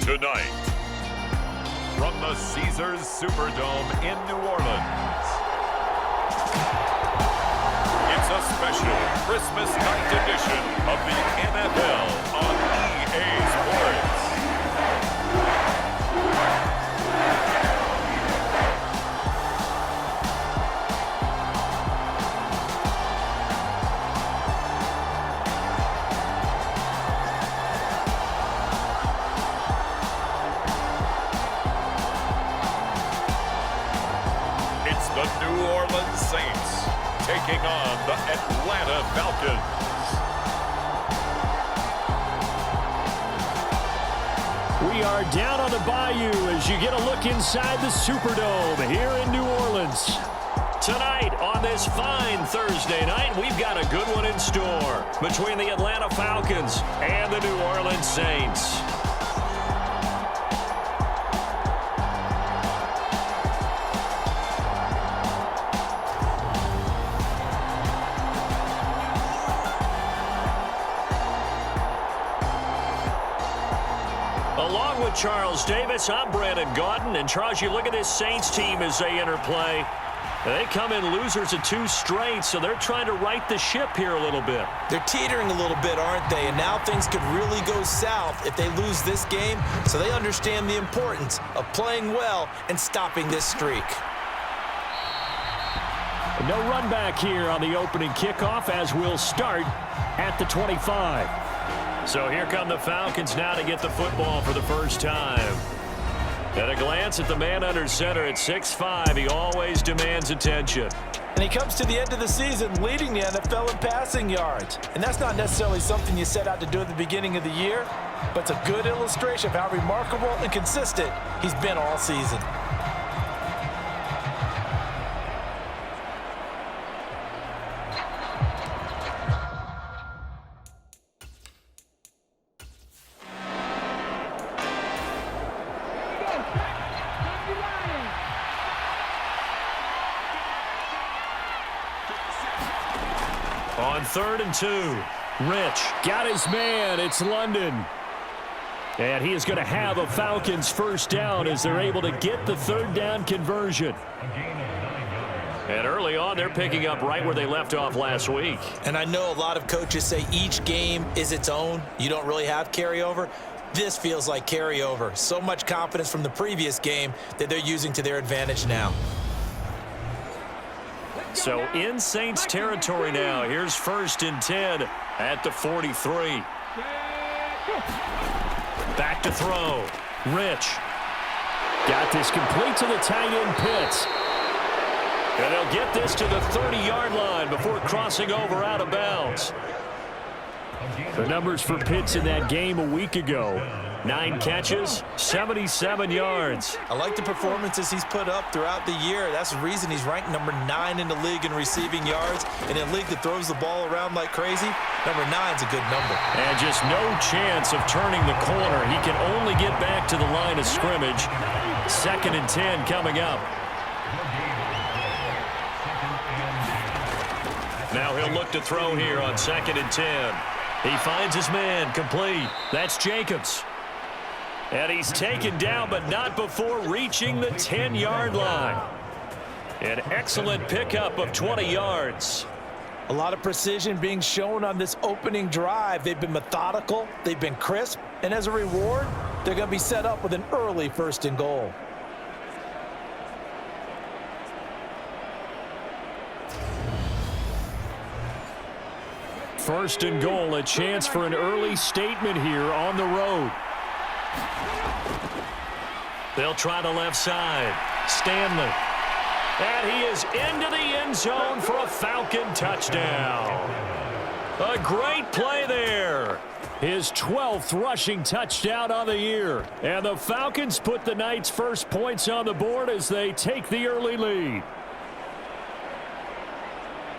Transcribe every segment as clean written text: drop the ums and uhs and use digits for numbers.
Tonight, from the Caesars Superdome in New Orleans, it's a special Christmas night edition of the NFL on EA Sports. The New Orleans Saints taking on the Atlanta Falcons. We are down on the bayou as you get a look inside the Superdome here in New Orleans. Tonight on this fine Thursday night, we've got a good one in store between the Atlanta Falcons and the New Orleans Saints. Along with Charles Davis, I'm Brandon Gaudin. And Charles, you look at this Saints team as they interplay. They come in losers of 2 straight, so they're trying to right the ship here a little bit. They're teetering a little bit, aren't they? And now things could really go south if they lose this game. So they understand the importance of playing well and stopping this streak. No run back here on the opening kickoff as we'll start at the 25. So here come the Falcons now to get the football for the first time. At a glance at the man under center at 6'5", he always demands attention. And he comes to the end of the season leading the NFL in passing yards. And that's not necessarily something you set out to do at the beginning of the year, but it's a good illustration of how remarkable and consistent he's been all season. On 3rd and 2, Rich got his man. It's London. And he is going to have a Falcons first down as they're able to get the 3rd down conversion. And early on, they're picking up right where they left off last week. And I know a lot of coaches say each game is its own. You don't really have carryover. This feels like carryover. So much confidence from the previous game that they're using to their advantage now. So in Saints territory now. Here's 1st and 10 at the 43. Back to throw. Rich. Got this complete to the tight end Pitts. And they'll get this to the 30-yard line before crossing over out of bounds. The numbers for Pitts in that game a week ago. 9 catches, 77 yards. I like the performances he's put up throughout the year. That's the reason he's ranked number 9 in the league in receiving yards. In a league that throws the ball around like crazy, number 9's a good number. And just no chance of turning the corner. He can only get back to the line of scrimmage. 2nd and 10 coming up. Now he'll look to throw here on 2nd and 10. He finds his man complete. That's Jacobs. And he's taken down, but not before reaching the 10-yard line. An excellent pickup of 20 yards. A lot of precision being shown on this opening drive. They've been methodical, they've been crisp, and as a reward, they're going to be set up with an early 1st and goal. First and goal, a chance for an early statement here on the road. They'll try the left side. Stanley. And he is into the end zone for a Falcon touchdown. A great play there. His 12th rushing touchdown on the year. And the Falcons put the night's first points on the board as they take the early lead.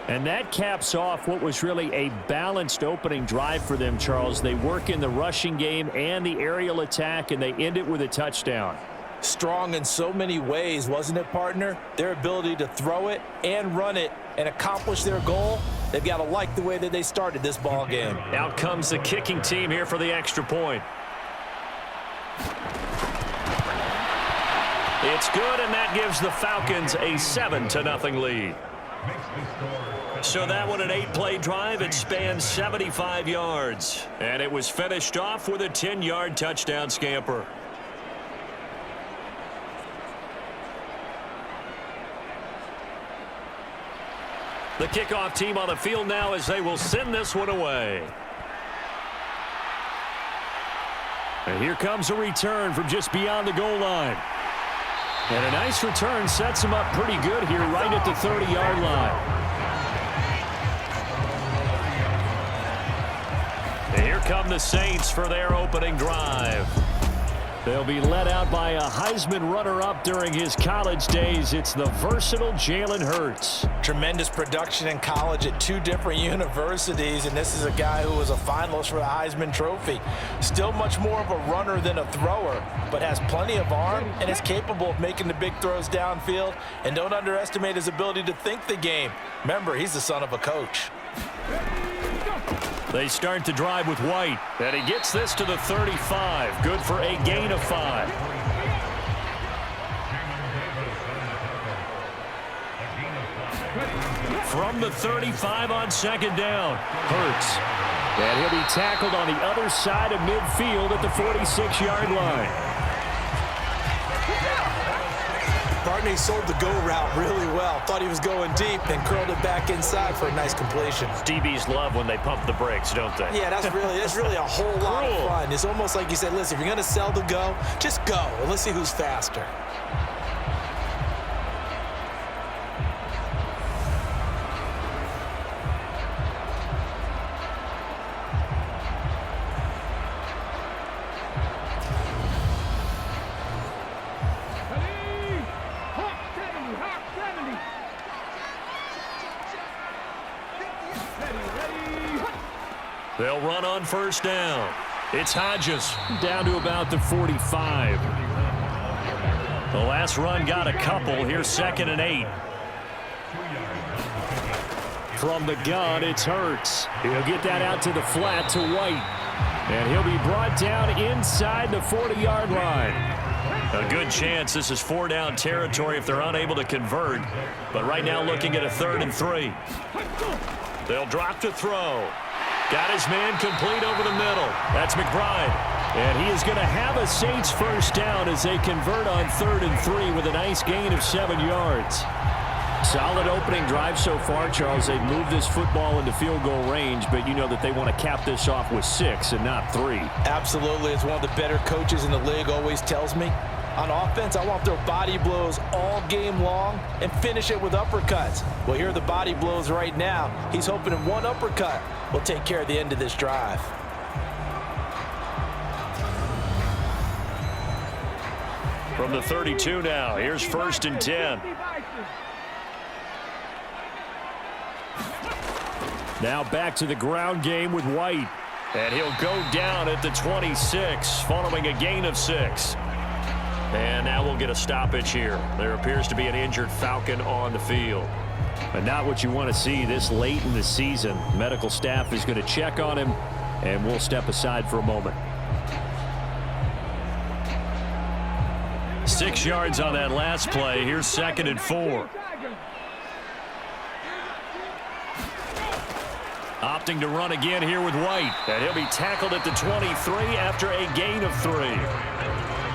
And that caps off what was really a balanced opening drive for them, Charles. They work in the rushing game and the aerial attack, and they end it with a touchdown. Strong in so many ways, wasn't it, partner? Their ability to throw it and run it and accomplish their goal, they've got to like the way that they started this ball game. Out comes the kicking team here for the extra point. It's good, and that gives the Falcons a 7-0 lead. So that one, an 8-play drive. It spanned 75 yards. And it was finished off with a 10-yard touchdown scamper. The kickoff team on the field now as they will send this one away. And here comes a return from just beyond the goal line. And a nice return sets him up pretty good here right at the 30-yard line. And here come the Saints for their opening drive. They'll be led out by a Heisman runner-up during his college days. It's the versatile Jalen Hurts. Tremendous production in college at 2 different universities, and this is a guy who was a finalist for the Heisman Trophy. Still much more of a runner than a thrower, but has plenty of arm and is capable of making the big throws downfield. And don't underestimate his ability to think the game. Remember, he's the son of a coach. They start to drive with White, and he gets this to the 35. Good for a gain of 5. From the 35 on second down, Hurts. And he'll be tackled on the other side of midfield at the 46-yard line. Barney sold the go route really well. Thought he was going deep, then curled it back inside for a nice completion. DBs love when they pump the brakes, don't they? Yeah, that's really a whole lot of fun. It's almost like you said, listen, if you're going to sell the go, just go, and let's see who's faster. They'll run on first down. It's Hodges down to about the 45. The last run got a couple. Here's 2nd and 8. From the gun, it's Hurts. He'll get that out to the flat to White. And he'll be brought down inside the 40-yard line. A good chance this is 4-down territory if they're unable to convert. But right now looking at a 3rd and 3. They'll drop to throw. Got his man complete over the middle. That's McBride. And he is going to have a Saints first down as they convert on 3rd and 3 with a nice gain of 7 yards. Solid opening drive so far, Charles. They've moved this football into field goal range, but you know that they want to cap this off with 6 and not 3. Absolutely. As one of the better coaches in the league always tells me, on offense, I want their body blows all game long and finish it with uppercuts. Well, here are the body blows right now. He's hoping in one uppercut will take care of the end of this drive. From the 32 now, here's 1st and 10. Now back to the ground game with White. And he'll go down at the 26 following a gain of 6. And now we'll get a stoppage here. There appears to be an injured Falcon on the field. But not what you want to see this late in the season. Medical staff is going to check on him, and we'll step aside for a moment. 6 yards on that last play. Here's 2nd and 4. Opting to run again here with White. And he'll be tackled at the 23 after a gain of 3.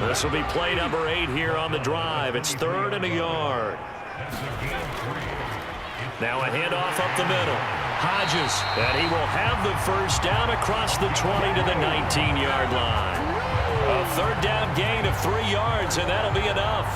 This will be play number 8 here on the drive. It's 3rd and a yard. Now a handoff up the middle. Hodges, and he will have the first down across the 20 to the 19-yard line. A 3rd down gain of 3 yards, and that'll be enough.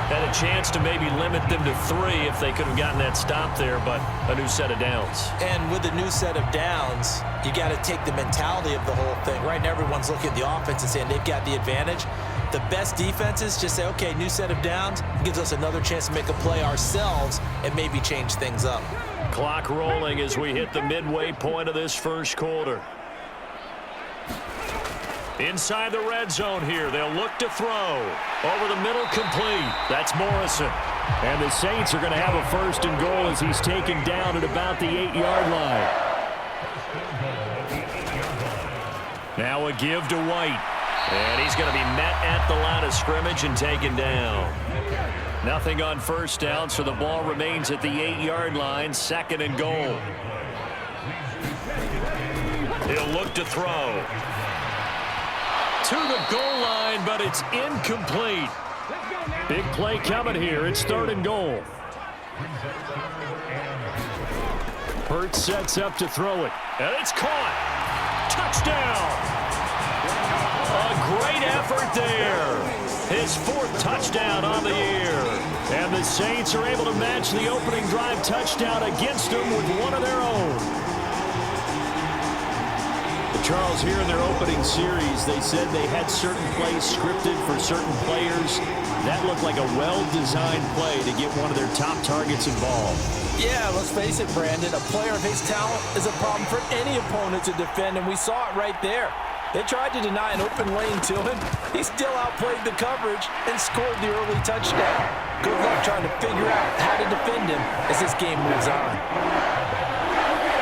Had a chance to maybe limit them to 3 if they could have gotten that stop there, but a new set of downs. And with a new set of downs, you got to take the mentality of the whole thing. Right now, everyone's looking at the offense and saying they've got the advantage. The best defenses just say, okay, new set of downs, gives us another chance to make a play ourselves and maybe change things up. Clock rolling as we hit the midway point of this first quarter. Inside the red zone here, they'll look to throw. Over the middle, complete. That's Morrison. And the Saints are going to have a 1st and goal as he's taken down at about the 8-yard line. Now a give to White. And he's going to be met at the line of scrimmage and taken down. Nothing on first down, so the ball remains at the 8-yard line, 2nd and goal. He'll look to throw. To the goal line, but it's incomplete. Big play coming here. It's 3rd and goal. Hurts sets up to throw it. And it's caught. Touchdown. A great effort there. His 4th touchdown on the year. And the Saints are able to match the opening drive touchdown against them with one of their own. Charles, here in their opening series, they said they had certain plays scripted for certain players. That looked like a well-designed play to get one of their top targets involved. Yeah, let's face it, Brandon. A player of his talent is a problem for any opponent to defend, and we saw it right there. They tried to deny an open lane to him. He still outplayed the coverage and scored the early touchdown. Good luck trying to figure out how to defend him as this game moves on.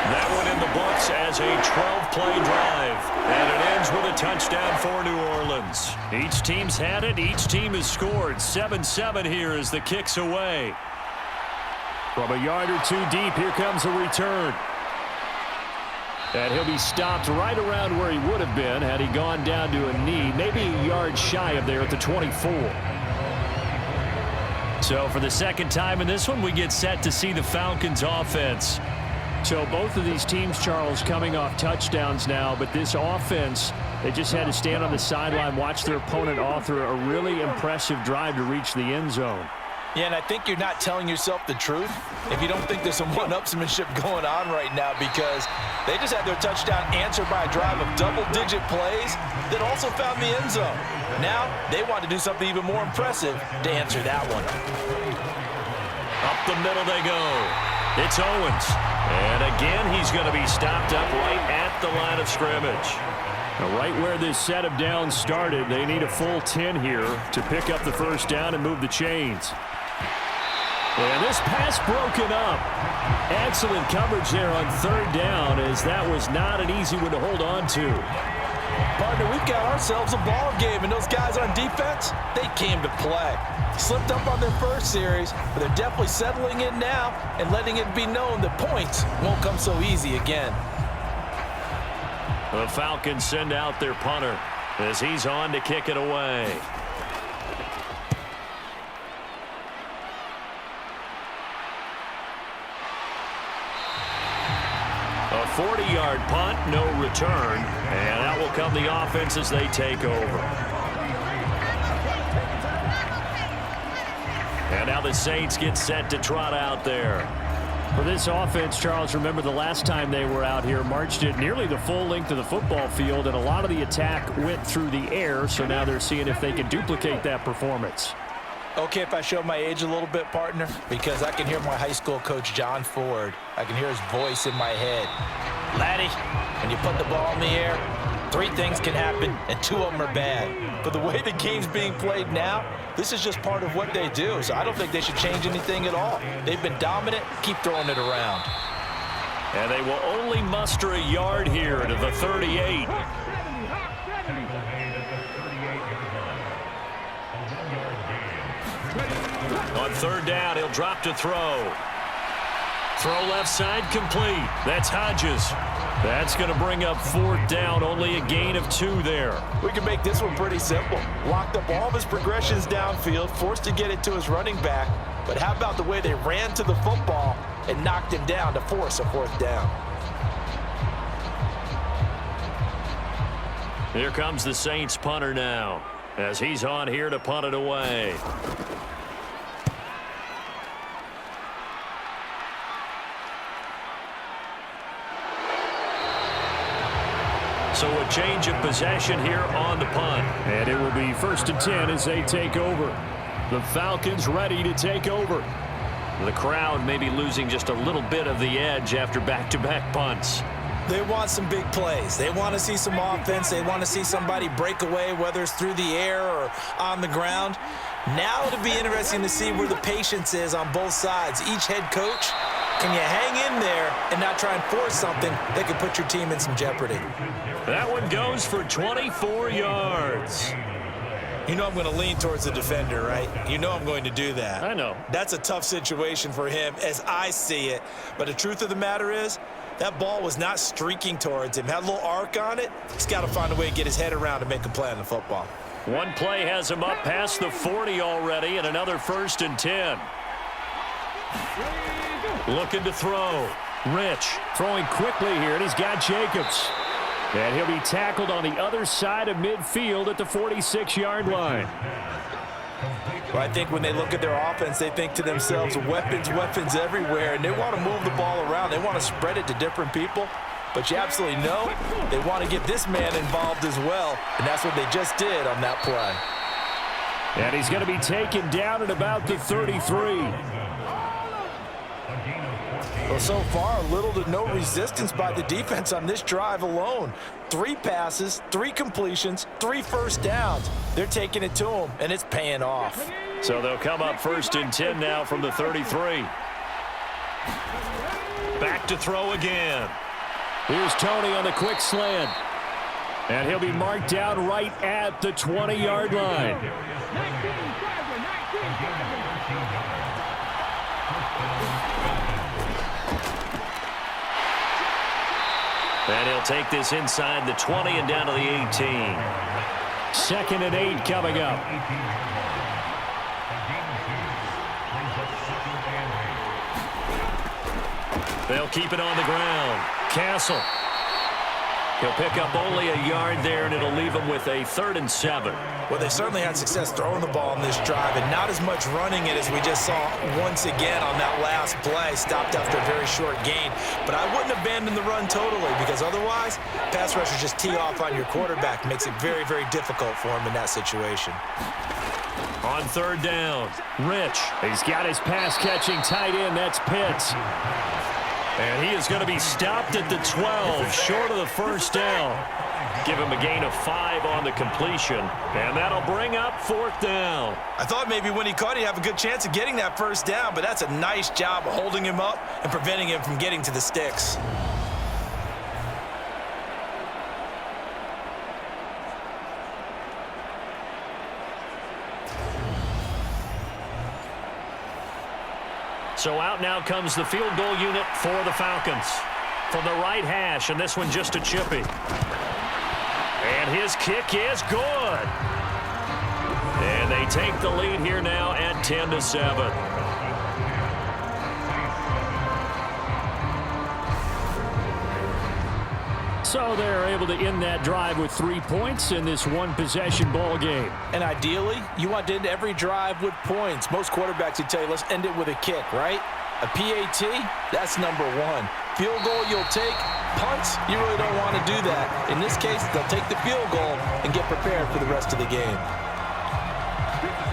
That one in the books as a 12-play drive. And it ends with a touchdown for New Orleans. Each team's had it. Each team has scored. 7-7 here as the kick's away. From a yard or two deep, here comes a return. And he'll be stopped right around where he would have been had he gone down to a knee, maybe a yard shy of there at the 24. So for the second time in this one, we get set to see the Falcons offense. So both of these teams, Charles, coming off touchdowns now, but this offense, they just had to stand on the sideline, watch their opponent author a really impressive drive to reach the end zone. Yeah, and I think you're not telling yourself the truth if you don't think there's some one-upsmanship going on right now, because they just had their touchdown answered by a drive of double-digit plays that also found the end zone. Now they want to do something even more impressive to answer that one. Up the middle they go. It's Owens. And again, he's going to be stopped up right at the line of scrimmage. Now, right where this set of downs started, they need a full 10 here to pick up the first down and move the chains. And this pass broken up. Excellent coverage there on 3rd down, as that was not an easy one to hold on to. Partner, we've got ourselves a ball game, and those guys on defense, they came to play. Slipped up on their first series, but they're definitely settling in now and letting it be known that points won't come so easy again. The Falcons send out their punter as he's on to kick it away. A 40-yard punt, no return, and that will come the offense as they take over. And now the Saints get set to trot out there. For this offense, Charles, remember the last time they were out here, marched it nearly the full length of the football field, and a lot of the attack went through the air, so now they're seeing if they can duplicate that performance. Okay, if I show my age a little bit, partner, because I can hear my high school coach, John Ford. I can hear his voice in my head. Laddie, when you put the ball in the air, 3 things can happen, and 2 of them are bad. But the way the game's being played now, this is just part of what they do, so I don't think they should change anything at all. They've been dominant. Keep throwing it around. And they will only muster a yard here to the 38. On 3rd down, he'll drop to throw. Throw left side complete. That's Hodges. That's going to bring up 4th down, only a gain of 2 there. We can make this one pretty simple. Locked up all of his progressions downfield, forced to get it to his running back. But how about the way they ran to the football and knocked him down to force a 4th down? Here comes the Saints punter now, as he's on here to punt it away. So a change of possession here on the punt. And it will be 1st and 10 as they take over. The Falcons ready to take over. The crowd may be losing just a little bit of the edge after back-to-back punts. They want some big plays. They want to see some offense. They want to see somebody break away, whether it's through the air or on the ground. Now it'll be interesting to see where the patience is on both sides. Each head coach Can you hang in there and not try and force something that could put your team in some jeopardy? That one goes for 24 yards. You know I'm going to lean towards the defender, right? You know I'm going to do that. I know. That's a tough situation for him as I see it. But the truth of the matter is, that ball was not streaking towards him. Had a little arc on it. He's got to find a way to get his head around and make a play on the football. One play has him up past the 40 already, and another 1st and 10. Looking to throw. Rich throwing quickly here, and he's got Jacobs. And he'll be tackled on the other side of midfield at the 46-yard line. Well, I think when they look at their offense, they think to themselves, weapons, weapons everywhere, and they want to move the ball around. They want to spread it to different people. But you absolutely know they want to get this man involved as well, and that's what they just did on that play. And he's going to be taken down at about the 33. Well, so far, little to no resistance by the defense on this drive alone. 3 passes, 3 completions, 3 first downs. They're taking it to him, and it's paying off. So they'll come up 1st and 10 now from the 33. Back to throw again. Here's Tony on the quick slant. And he'll be marked down right at the 20-yard line. And he'll take this inside the 20 and down to the 18. 2nd and 8 coming up. They'll keep it on the ground. Castle. He'll pick up only a yard there, and it'll leave him with a 3rd and 7. Well, they certainly had success throwing the ball in this drive, and not as much running it as we just saw once again on that last play. Stopped after a very short gain. But I wouldn't abandon the run totally, because otherwise, pass rushers just tee off on your quarterback. Makes it very, very difficult for him in that situation. On 3rd down, Rich. He's got his pass-catching tight end. That's Pitts. And he is going to be stopped at the 12, short of the 1st down. Give him a gain of 5 on the completion, and that'll bring up 4th down. I thought maybe when he caught, he'd have a good chance of getting that 1st down, but that's a nice job of holding him up and preventing him from getting to the sticks. So out now comes the field goal unit for the Falcons. From the right hash, and this one just a chippy. And his kick is good. And they take the lead here now at 10-7. So they're able to end that drive with 3 points in this one-possession ball game. And ideally, you want to end every drive with points. Most quarterbacks would tell you, let's end it with a kick, right? A PAT, that's number 1. Field goal you'll take. Punts, you really don't want to do that. In this case, they'll take the field goal and get prepared for the rest of the game.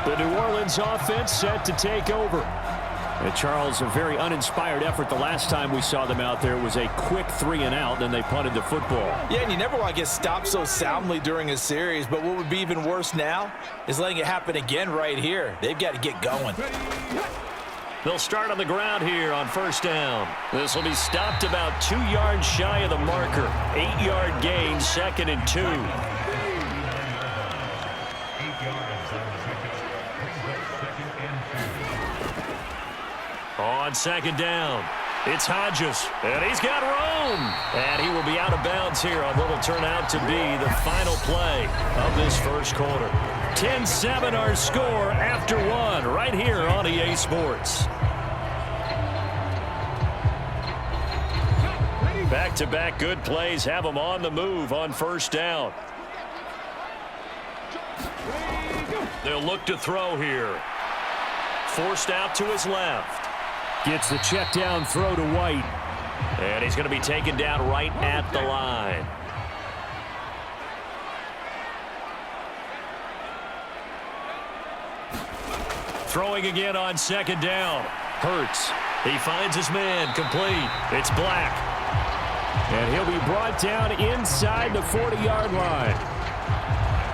The New Orleans offense set to take over. And Charles, a very uninspired effort the last time we saw them out there. It was a quick 3 and out, then they punted the football. Yeah, and you never want to get stopped so soundly during a series, but what would be even worse now is letting it happen again right here. They've got to get going. They'll start on the ground here on 1st down. This will be stopped about 2 yards shy of the marker. 8-yard gain, 2nd and 2. On 2nd down, it's Hodges, and he's got room. And he will be out of bounds here on what will turn out to be the final play of this 1st quarter. 10-7 our score after 1 right here on EA Sports. Back-to-back good plays have them on the move on 1st down. They'll look to throw here. Forced out to his left. Gets the check down throw to White. And he's going to be taken down right at the line. Throwing again on 2nd down. Hurts. He finds his man. Complete. It's Black. And he'll be brought down inside the 40-yard line.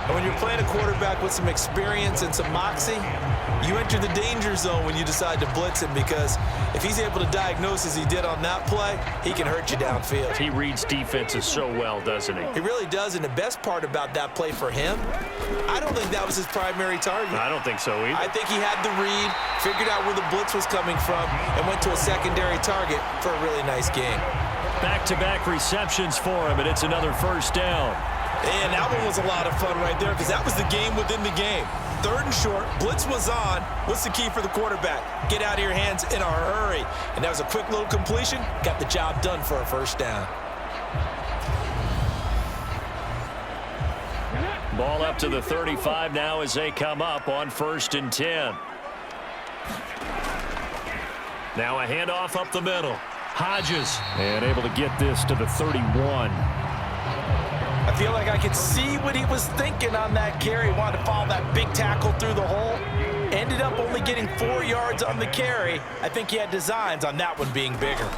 And when you're playing a quarterback with some experience and some moxie, you enter the danger zone when you decide to blitz him, because if he's able to diagnose as he did on that play, he can hurt you downfield. He reads defenses so well, doesn't he? He really does, and the best part about that play for him, I don't think that was his primary target. I don't think so either. I think he had the read, figured out where the blitz was coming from, and went to a secondary target for a really nice game. Back-to-back receptions for him, and it's another first down. And that one was a lot of fun right there, because that was the game within the game. 3rd and short, blitz was on. What's the key for the quarterback? Get out of your hands in a hurry. And that was a quick little completion. Got the job done for a first down. Ball up to the 35 now as they come up on 1st and 10. Now a handoff up the middle. Hodges, and able to get this to the 31. I feel like I could see what he was thinking on that carry. He wanted to follow that big tackle through the hole. Ended up only getting 4 yards on the carry. I think he had designs on that one being bigger.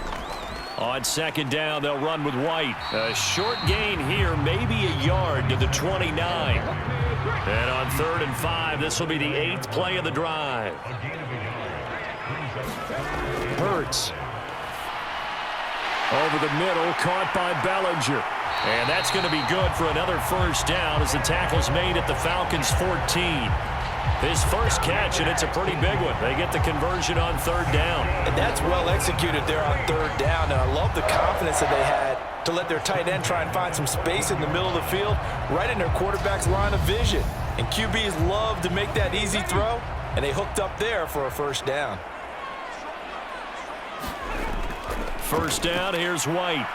On 2nd down, they'll run with White. A short gain here, maybe a yard to the 29. And on 3rd and 5, this will be the 8th play of the drive. Hurts. Over the middle, caught by Bellinger. And that's going to be good for another first down as the tackle's made at the Falcons' 14. His first catch, and it's a pretty big one. They get the conversion on 3rd down. And that's well executed there on 3rd down. And I love the confidence that they had to let their tight end try and find some space in the middle of the field, right in their quarterback's line of vision. And QBs love to make that easy throw, and they hooked up there for a first down. First down, here's White.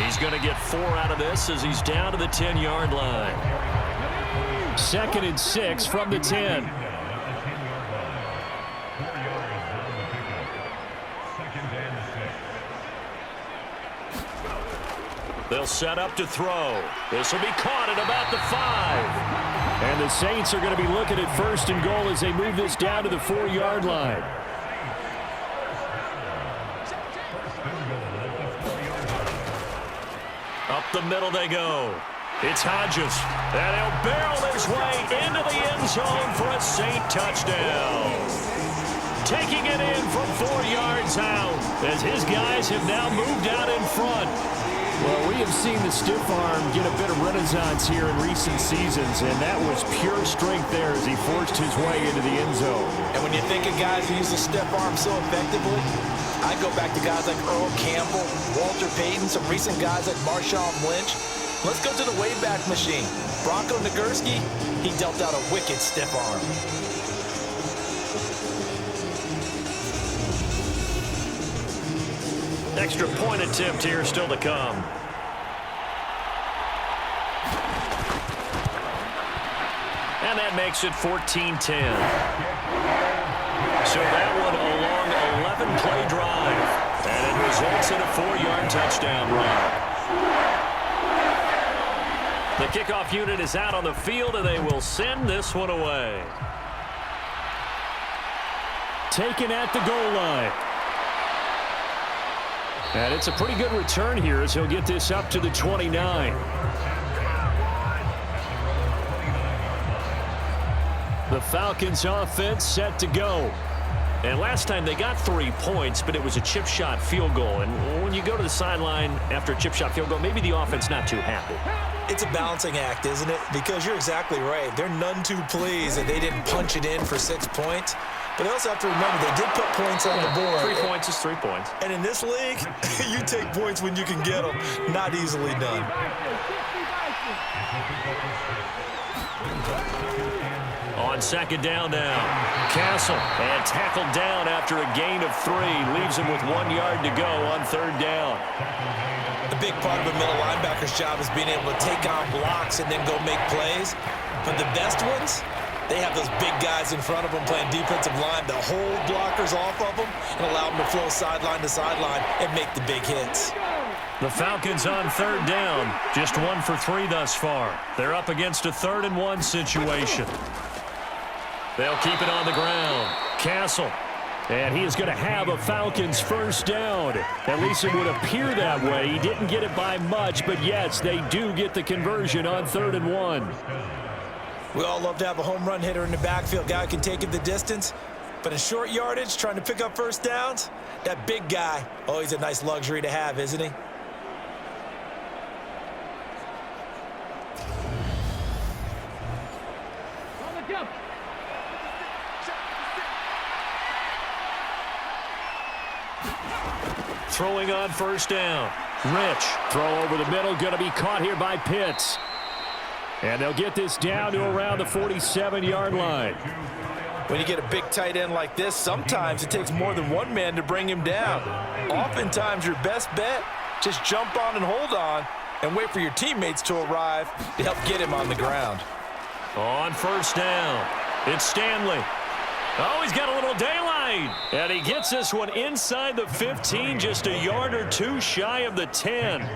He's going to get 4 out of this as he's down to the 10-yard line. 2nd and 6 from the 10. They'll set up to throw. This will be caught at about the 5. And the Saints are going to be looking at 1st and goal as they move this down to the 4-yard line. Up the middle they go. It's Hodges. And he'll barrel his way into the end zone for a Saint touchdown. Taking it in from 4 yards out as his guys have now moved out in front. Well, we have seen the stiff arm get a bit of renaissance here in recent seasons, and that was pure strength there as he forced his way into the end zone. And when you think of guys who use the stiff arm so effectively, I go back to guys like Earl Campbell, Walter Payton, some recent guys like Marshawn Lynch. Let's go to the Wayback Machine. Bronco Nagurski, he dealt out a wicked stiff arm. Extra point attempt here still to come. And that makes it 14-10. So that one a long 11-play drive. And it results in a 4-yard touchdown run. The kickoff unit is out on the field, and they will send this one away. Taken at the goal line. And it's a pretty good return here as he'll get this up to the 29. The Falcons offense set to go. And last time they got 3 points, but it was a chip shot field goal. And when you go to the sideline after a chip shot field goal, maybe the offense not too happy. It's a balancing act, isn't it? Because you're exactly right. They're none too pleased that they didn't punch it in for 6 points. But they also have to remember they did put points on the board. 3 points is 3 points. And in this league, you take points when you can get them. Not easily done. On 2nd down now, Castle, and tackled down after a gain of 3. Leaves him with 1 yard to go on 3rd down. The big part of a middle linebacker's job is being able to take on blocks and then go make plays. But the best ones, they have those big guys in front of them playing defensive line to hold blockers off of them and allow them to flow sideline to sideline and make the big hits. The Falcons on 3rd down, just 1 for 3 thus far. They're up against a 3rd and 1 situation. They'll keep it on the ground. Castle. And he is going to have a Falcons first down. At least it would appear that way. He didn't get it by much, but yes, they do get the conversion on 3rd and 1. We all love to have a home run hitter in the backfield. Guy who can take it the distance. But in short yardage, trying to pick up first downs, that big guy, oh, he's a nice luxury to have, isn't he? Throwing on first down. Rich. Throw over the middle, going to be caught here by Pitts. And they'll get this down to around the 47-yard line. When you get a big tight end like this, sometimes it takes more than one man to bring him down. Oftentimes, your best bet, just jump on and hold on and wait for your teammates to arrive to help get him on the ground. On first down, it's Stanley. Oh, he's got a little daylight. And he gets this one inside the 15, just a yard or two shy of the 10.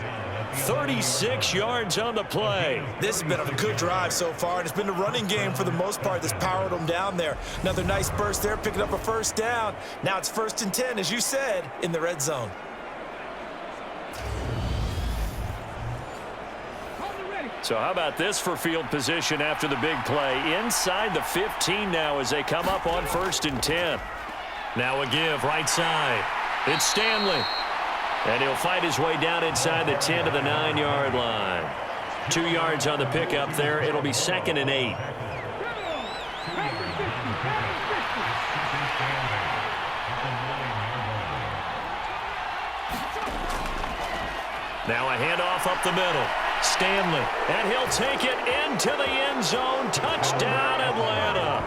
36 yards on the play. This has been a good drive so far, and it's been the running game for the most part that's powered them down there. Another nice burst there, picking up a first down. Now it's 1st and 10, as you said, in the red zone. So how about this for field position after the big play? Inside the 15 now as they come up on 1st and 10. Now a give right side. It's Stanley. And he'll fight his way down inside the 10 to the 9-yard line. 2 yards on the pickup there. It'll be 2nd and 8. Now a handoff up the middle. Stanley, and he'll take it into the end zone. Touchdown, Atlanta.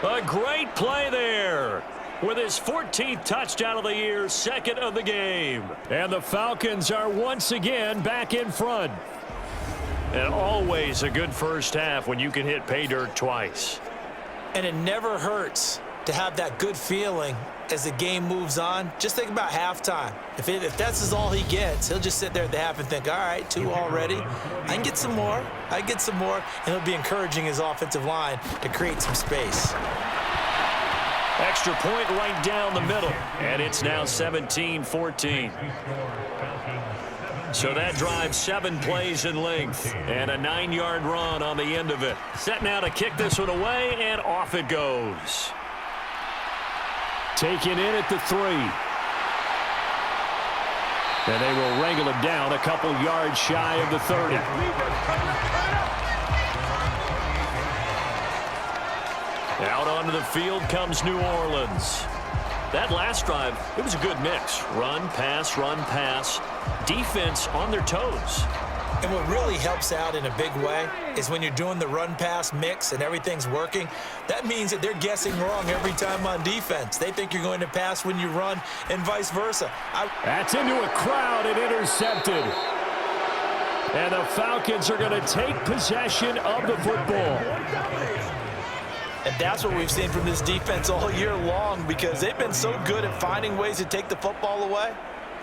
A great play there. With his 14th touchdown of the year, 2nd of the game. And the Falcons are once again back in front. And always a good first half when you can hit pay dirt twice. And it never hurts to have that good feeling as the game moves on. Just think about halftime. If that's all he gets, he'll just sit there at the half and think, all right, 2 already. I can get some more. I can get some more. And he'll be encouraging his offensive line to create some space. Extra point right down the middle. And it's now 17-14. So that drives 7 plays in length. And a 9-yard run on the end of it. Set now to kick this one away, and off it goes. Taken in at the 3. And they will wrangle him down a couple yards shy of the 30. Out onto the field comes New Orleans. That last drive, it was a good mix. Run, pass, defense on their toes. And what really helps out in a big way is when you're doing the run-pass mix and everything's working, that means that they're guessing wrong every time on defense. They think you're going to pass when you run and vice versa. That's into a crowd and intercepted. And the Falcons are going to take possession of the football. And that's what we've seen from this defense all year long, because they've been so good at finding ways to take the football away.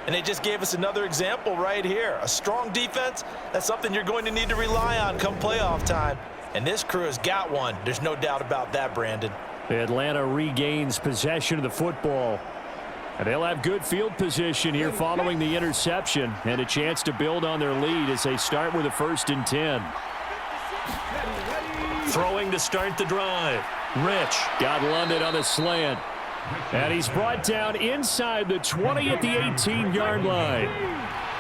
And they just gave us another example right here. A strong defense, that's something you're going to need to rely on come playoff time. And this crew has got one. There's no doubt about that, Brandon. Atlanta regains possession of the football. And they'll have good field position here following the interception and a chance to build on their lead as they start with a 1st and 10. Throwing to start the drive. Rich. Got London on the slant. And he's brought down inside the 20 at the 18-yard line.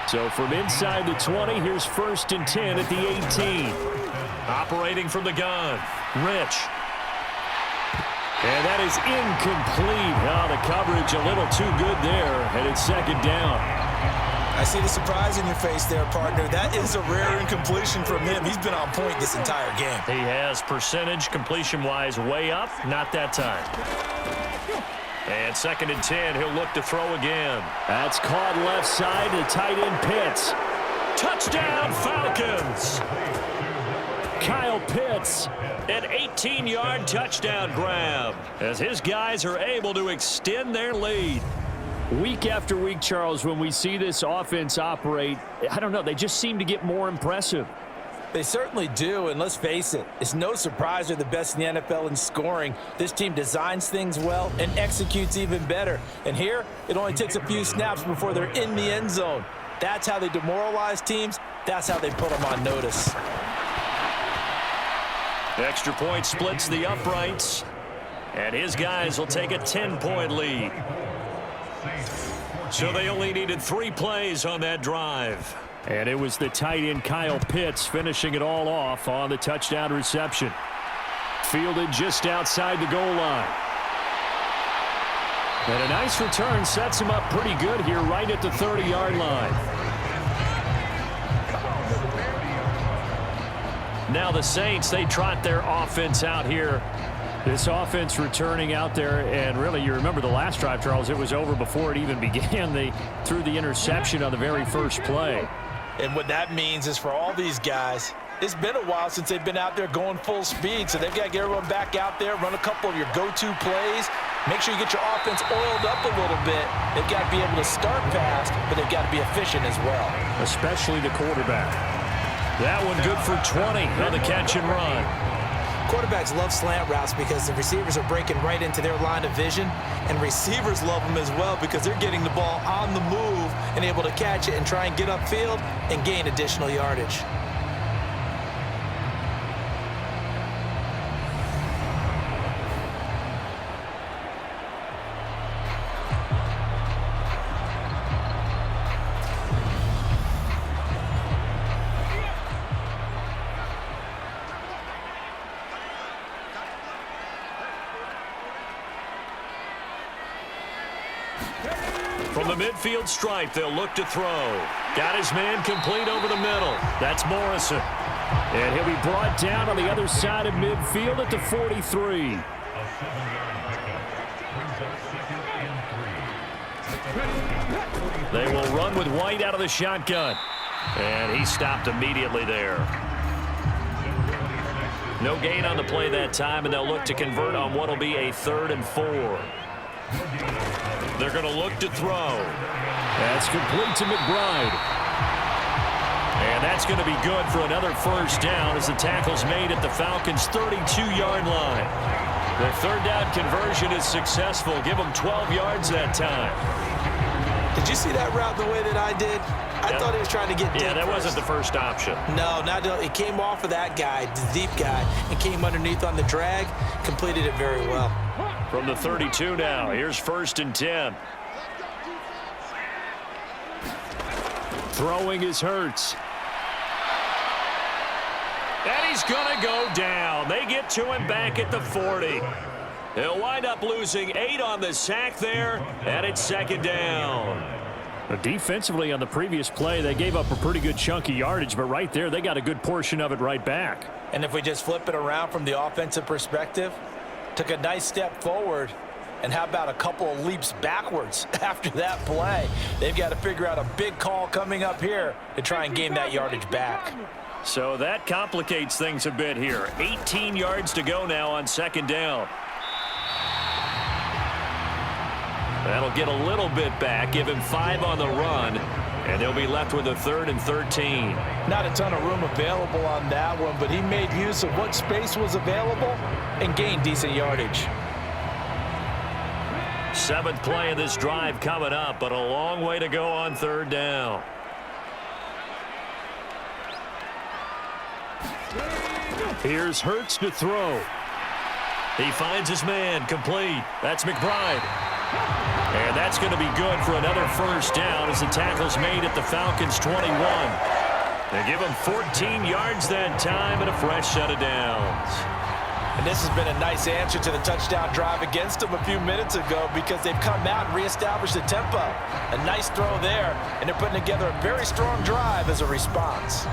So from inside the 20, here's 1st and 10 at the 18. Operating from the gun. Rich. And that is incomplete. Oh, the coverage a little too good there, and it's 2nd down. I see the surprise in your face there, partner. That is a rare incompletion from him. He's been on point this entire game. He has percentage completion-wise way up. Not that time. And 2nd and 10. He'll look to throw again. That's caught left side to tight end Pitts. Touchdown, Falcons! Kyle Pitts. An 18-yard touchdown grab as his guys are able to extend their lead. Week after week, Charles, when we see this offense operate, I don't know, they just seem to get more impressive. They certainly do, and let's face it, it's no surprise they're the best in the NFL in scoring. This team designs things well and executes even better. And here, it only takes a few snaps before they're in the end zone. That's how they demoralize teams. That's how they put them on notice. The extra point splits the uprights, and his guys will take a 10-point lead. So they only needed 3 plays on that drive. And it was the tight end Kyle Pitts finishing it all off on the touchdown reception. Fielded just outside the goal line. And a nice return sets him up pretty good here right at the 30-yard line. Now the Saints, they trot their offense out here. This offense returning out there, and really, you remember the last drive, Charles, it was over before it even began. They threw the interception on the very first play. And what that means is for all these guys, it's been a while since they've been out there going full speed, so they've got to get everyone back out there, run a couple of your go-to plays, make sure you get your offense oiled up a little bit. They've got to be able to start fast, but they've got to be efficient as well. Especially the quarterback. That one good for 20 on the catch and run. Quarterbacks love slant routes because the receivers are breaking right into their line of vision, and receivers love them as well because they're getting the ball on the move and able to catch it and try and get upfield and gain additional yardage. From the midfield stripe, they'll look to throw. Got his man complete over the middle. That's Morrison. And he'll be brought down on the other side of midfield at the 43. They will run with White out of the shotgun. And he stopped immediately there. No gain on the play that time, and they'll look to convert on what will be a 3rd and 4. They're going to look to throw. That's complete to McBride. And that's going to be good for another first down as the tackle's made at the Falcons' 32-yard line. The 3rd down conversion is successful. Give them 12 yards that time. Did you see that route the way that I did? I thought he was trying to get deep. Yeah, that wasn't the first option. No, not it came off of that guy, the deep guy, and came underneath on the drag, completed it very well. From the 32 now, here's 1st and 10. Throwing is Hurts. And he's going to go down. They get to him back at the 40. He'll wind up losing 8 on the sack there, and it's 2nd down. Defensively on the previous play, they gave up a pretty good chunk of yardage, but right there, they got a good portion of it right back. And if we just flip it around from the offensive perspective, took a nice step forward, and how about a couple of leaps backwards after that play? They've got to figure out a big call coming up here to try and gain that yardage back. So that complicates things a bit here. 18 yards to go now on 2nd down. That'll get a little bit back, give him 5 on the run, and they'll be left with a 3rd and 13. Not a ton of room available on that one, but he made use of what space was available and gained decent yardage. 7th play of this drive coming up, but a long way to go on 3rd down. Here's Hurts to throw. He finds his man complete. That's McBride. And that's going to be good for another first down as the tackle's made at the Falcons' 21. They give him 14 yards that time and a fresh set of downs. And this has been a nice answer to the touchdown drive against them a few minutes ago because they've come out and reestablished the tempo. A nice throw there, and they're putting together a very strong drive as a response.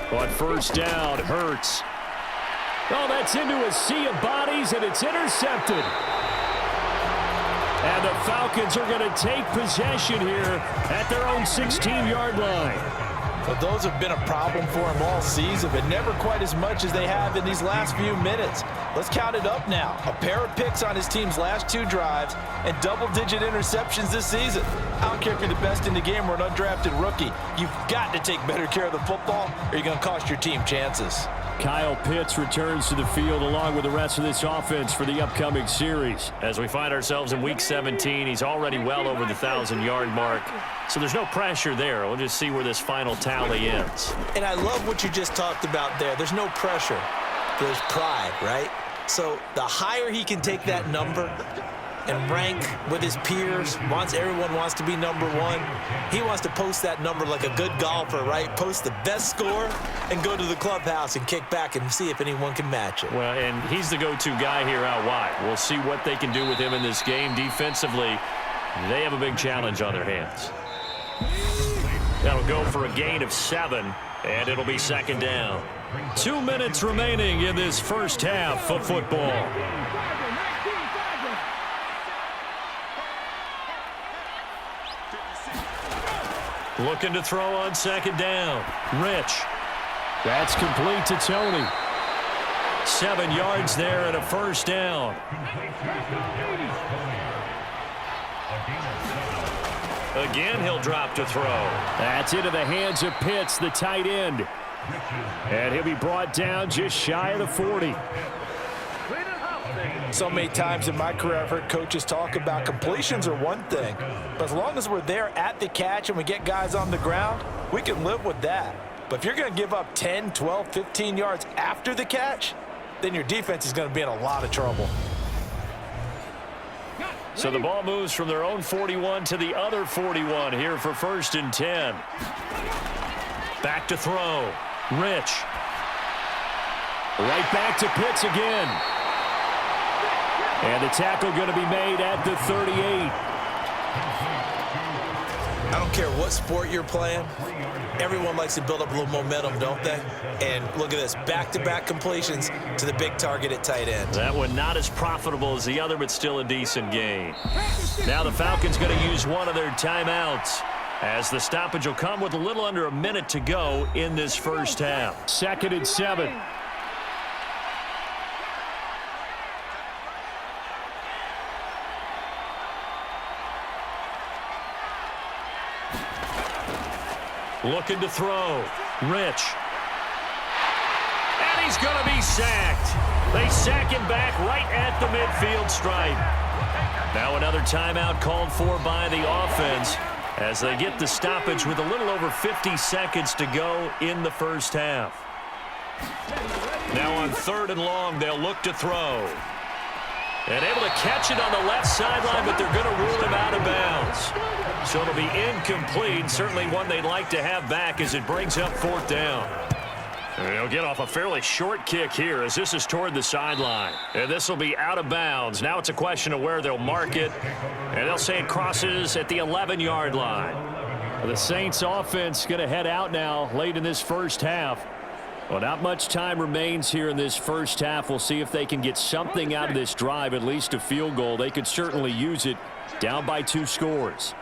On 1st down, Hurts. Oh, that's into a sea of bodies, and it's intercepted. And the Falcons are going to take possession here at their own 16-yard line. But those have been a problem for him all season, but never quite as much as they have in these last few minutes. Let's count it up now. A pair of picks on his team's last 2 drives and double-digit interceptions this season. I don't care if you're the best in the game or an undrafted rookie. You've got to take better care of the football or you're going to cost your team chances. Kyle Pitts returns to the field along with the rest of this offense for the upcoming series. As we find ourselves in Week 17, he's already well over the 1,000-yard mark. So there's no pressure there. We'll just see where this final tally ends. And I love what you just talked about there. There's no pressure. There's pride, right? So the higher he can take that number and rank with his peers, everyone wants to be number 1. He wants to post that number like a good golfer, right? Post the best score and go to the clubhouse and kick back and see if anyone can match it. Well, and he's the go-to guy here out wide. We'll see what they can do with him in this game. Defensively, they have a big challenge on their hands. That'll go for a gain of 7, and it'll be second down. 2 minutes remaining in this first half of football. Looking to throw on second down. Rich. That's complete to Tony. 7 yards there and a first down. Again, he'll drop to throw. That's into the hands of Pitts, the tight end. And he'll be brought down just shy of the 40. So many times in my career, I've heard coaches talk about completions are one thing, but as long as we're there at the catch and we get guys on the ground, we can live with that. But if you're going to give up 10, 12, 15 yards after the catch, then your defense is going to be in a lot of trouble. So the ball moves from their own 41 to the other 41 here for 1st and 10. Back to throw. Rich. Right back to Pitts again. And the tackle going to be made at the 38. I don't care what sport you're playing. Everyone likes to build up a little momentum, don't they? And look at this, back-to-back completions to the big target at tight end. That one not as profitable as the other, but still a decent gain. Now the Falcons going to use one of their timeouts, as the stoppage will come with a little under a minute to go in this first half. 2nd and 7. Looking to throw. Rich. And he's going to be sacked. They sack him back right at the midfield stripe. Now another timeout called for by the offense as they get the stoppage with a little over 50 seconds to go in the first half. Now on 3rd and long, they'll look to throw. And able to catch it on the left sideline, but they're going to rule him out of bounds. So it'll be incomplete. Certainly one they'd like to have back as it brings up 4th down. And he'll get off a fairly short kick here as this is toward the sideline. And this will be out of bounds. Now it's a question of where they'll mark it. And they'll say it crosses at the 11-yard line. The Saints offense going to head out now late in this first half. Well, not much time remains here in this first half. We'll see if they can get something out of this drive, at least a field goal. They could certainly use it, down by 2 scores.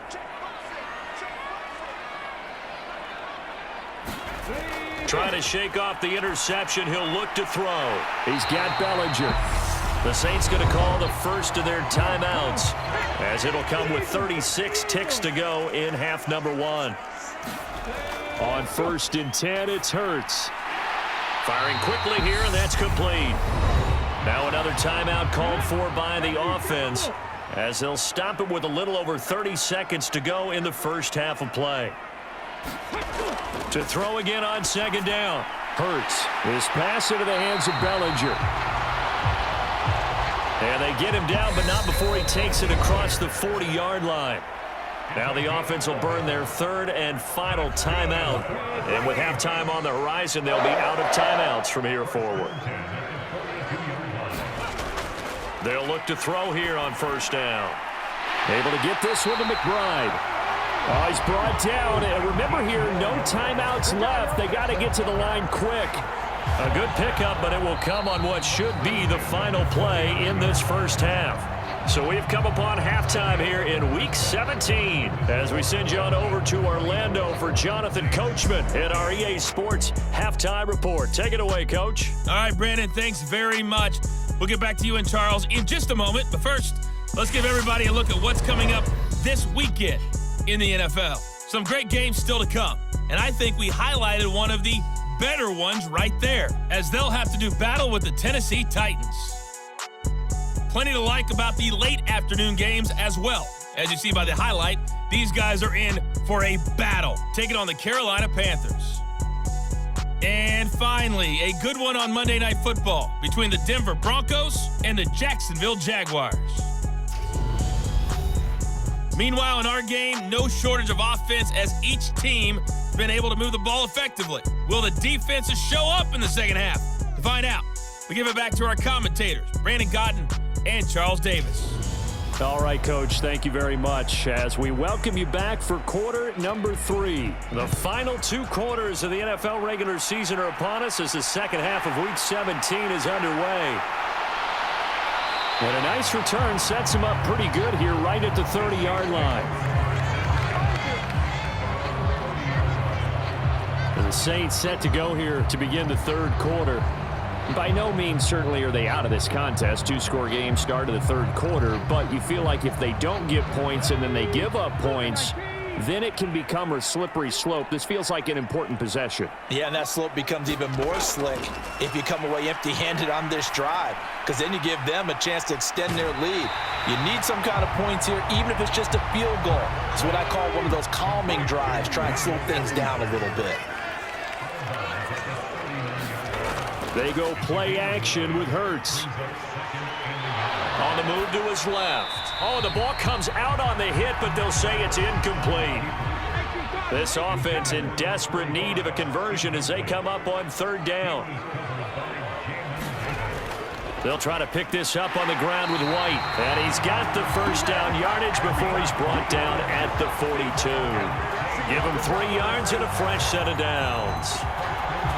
Trying to shake off the interception. He'll look to throw. He's got Bellinger. The Saints going to call the first of their timeouts as it'll come with 36 ticks to go in half number 1. On 1st and 10, it's Hurts. Firing quickly here, and that's complete. Now another timeout called for by the offense as they'll stop it with a little over 30 seconds to go in the first half of play. To throw again on 2nd down. Hurts. This pass into the hands of Bellinger. And they get him down, but not before he takes it across the 40-yard line. Now the offense will burn their 3rd and final timeout. And with halftime on the horizon, they'll be out of timeouts from here forward. They'll look to throw here on 1st down. Able to get this one to McBride. Oh, he's brought down. And remember here, no timeouts left. They got to get to the line quick. A good pickup, but it will come on what should be the final play in this first half. So we've come upon halftime here in Week 17 as we send you on over to Orlando for Jonathan Coachman in our EA Sports Halftime Report. Take it away, Coach. All right, Brandon, thanks very much. We'll get back to you and Charles in just a moment. But first, let's give everybody a look at what's coming up this weekend in the NFL. Some great games still to come. And I think we highlighted one of the better ones right there, as they'll have to do battle with the Tennessee Titans. Plenty to like about the late afternoon games as well. As you see by the highlight, these guys are in for a battle, taking on the Carolina Panthers. And finally, a good one on Monday Night Football between the Denver Broncos and the Jacksonville Jaguars. Meanwhile, in our game, no shortage of offense as each team has been able to move the ball effectively. Will the defenses show up in the second half? To find out, we give it back to our commentators, Brandon Godden and Charles Davis. All right, Coach, thank you very much as we welcome you back for quarter number 3. The final 2 quarters of the NFL regular season are upon us as the second half of Week 17 is underway. And a nice return sets him up pretty good here right at the 30-yard line. And the Saints set to go here to begin the third quarter. By no means certainly are they out of this contest. 2-score game start of the third quarter, but you feel like if they don't get points and then they give up points, then it can become a slippery slope. This feels like an important possession. Yeah, and that slope becomes even more slick if you come away empty-handed on this drive, because then you give them a chance to extend their lead. You need some kind of points here, even if it's just a field goal. It's what I call one of those calming drives, try and slow things down a little bit. They go play action with Hurts. On the move to his left. Oh, the ball comes out on the hit, but they'll say it's incomplete. This offense in desperate need of a conversion as they come up on third down. They'll try to pick this up on the ground with White. And he's got the first down yardage before he's brought down at the 42. Give him 3 yards and a fresh set of downs.